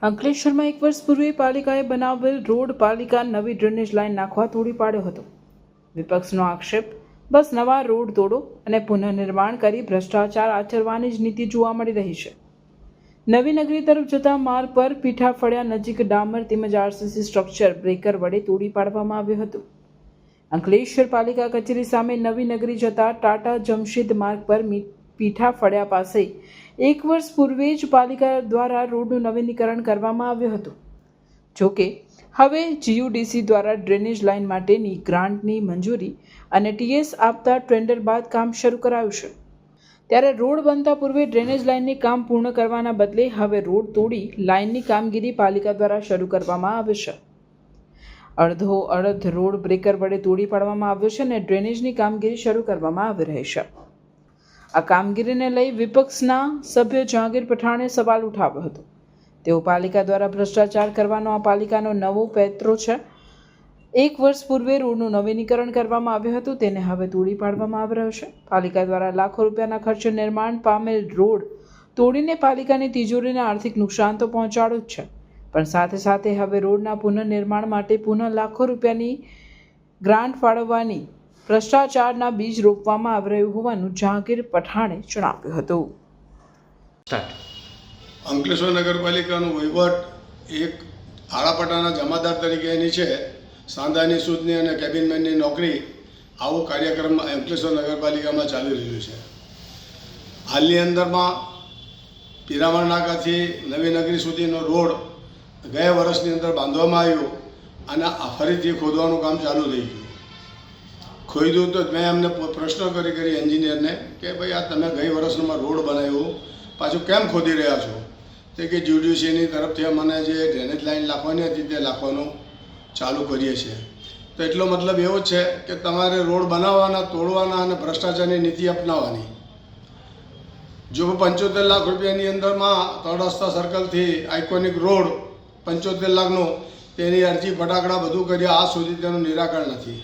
અંકલેશ્વરમાં 1 વર્ષ પૂર્વે પાલિકાએ બનાવેલ રોડ પાલિકા નવી ડ્રેનેજ લાઇન નાખવા તોડી પાડ્યો હતો. વિપક્ષનો આક્ષેપ, બસ નવા રોડ તોડો અને પુનઃનિર્માણ કરી ભ્રષ્ટાચાર આચરવાની જ નીતિ જોવા મળી રહી છે. નવી નગરી તરફ જતા માર્ગ પર પીઠાફળિયા નજીક ડામર તેમજ આરસીસી સ્ટ્રક્ચર બ્રેકર વડે તોડી પાડવામાં આવ્યું હતું. અંકલેશ્વર પાલિકા કચેરી સામે નવી નગરી જતા ટાટા જમશેદ માર્ગ પર પીઠાફળિયા પાસે 1 વર્ષ પૂર્વે જ પાલિકા દ્વારા રોડનું નવીનીકરણ કરવામાં આવ્યું હતું. જોકે હવે જીયુડીસી દ્વારા ડ્રેનેજ લાઇન માટેની ગ્રાન્ટની મંજૂરી અને ટીએસ આપતા ટેન્ડર બાદ કામ શરૂ કરાયું છે. ત્યારે રોડ બનતા પૂર્વે ડ્રેનેજ લાઇનની કામ પૂર્ણ કરવાના બદલે હવે રોડ તોડી લાઇનની કામગીરી પાલિકા દ્વારા શરૂ કરવામાં આવે છે. અડધ રોડ બ્રેકર વડે તોડી પાડવામાં આવ્યો છે અને ડ્રેનેજની કામગીરી શરૂ કરવામાં આવી રહી છે. આ કામગીરીને લઈ વિપક્ષના સભ્ય જહાંગીર પઠાણે સવાલ ઉઠાવ્યો હતો. તેઓ પાલિકા દ્વારા ભ્રષ્ટાચાર કરવાનો આ પાલિકાનો નવો પેત્રો છે. 1 વર્ષ પૂર્વે રોડનું નવીનીકરણ કરવામાં આવ્યું હતું, તેને હવે તોડી પાડવામાં આવી રહ્યો છે. પાલિકા દ્વારા લાખો રૂપિયાના ખર્ચે નિર્માણ પામેલ રોડ તોડીને પાલિકાની તિજોરીને આર્થિક નુકસાન તો પહોંચાડ્યું જ છે, પણ સાથે સાથે હવે રોડના પુનઃનિર્માણ માટે પુનઃ લાખો રૂપિયાની ગ્રાન્ટ ફાળવવાની ભ્રષ્ટાચારના બીજ રોપવામાં આવી રહ્યું હોવાનું જહાંગીર પઠાણે જણાવ્યું હતું. અંકલેશ્વર નગરપાલિકાનું વહીવટ એક આળાપટ્ટાના જમાદાર તરીકે એની છે. સાંધાની સૂદની અને કેબિનમેનની નોકરી, આવો કાર્યક્રમ અંકલેશ્વર નગરપાલિકામાં ચાલી રહ્યું છે. હાલની અંદરમાં પિરામણ નાકાથી નવી નગરી સુધીનો રોડ ગયા વર્ષની અંદર બાંધવામાં આવ્યો અને ફરીથી ખોદવાનું કામ ચાલુ થઈ ગયું. ખોદ્યું તો મેં એમને પ્રશ્ન કરી એન્જિનિયરને કે ભાઈ આ તમે ગઈ વર્ષમાં રોડ બનાવ્યો, પાછું કેમ ખોદી રહ્યા છો? તે કે જીયુડીસીની તરફથી મને જે ડ્રેનેજ લાઇન નાખવાની હતી તે નાખવાનું ચાલુ કરીએ છીએ. તો એટલો મતલબ એવો જ છે કે તમારે રોડ બનાવવાના, તોડવાના અને ભ્રષ્ટાચારની નીતિ અપનાવવાની. જો 75 લાખ રૂપિયાની અંદરમાં ત્રણ રસ્તા સર્કલથી આઇકોનિક રોડ 75 લાખનો, તેની અરજી ફટાકડા બધું કર્યા, આજ સુધી તેનું નિરાકરણ નથી.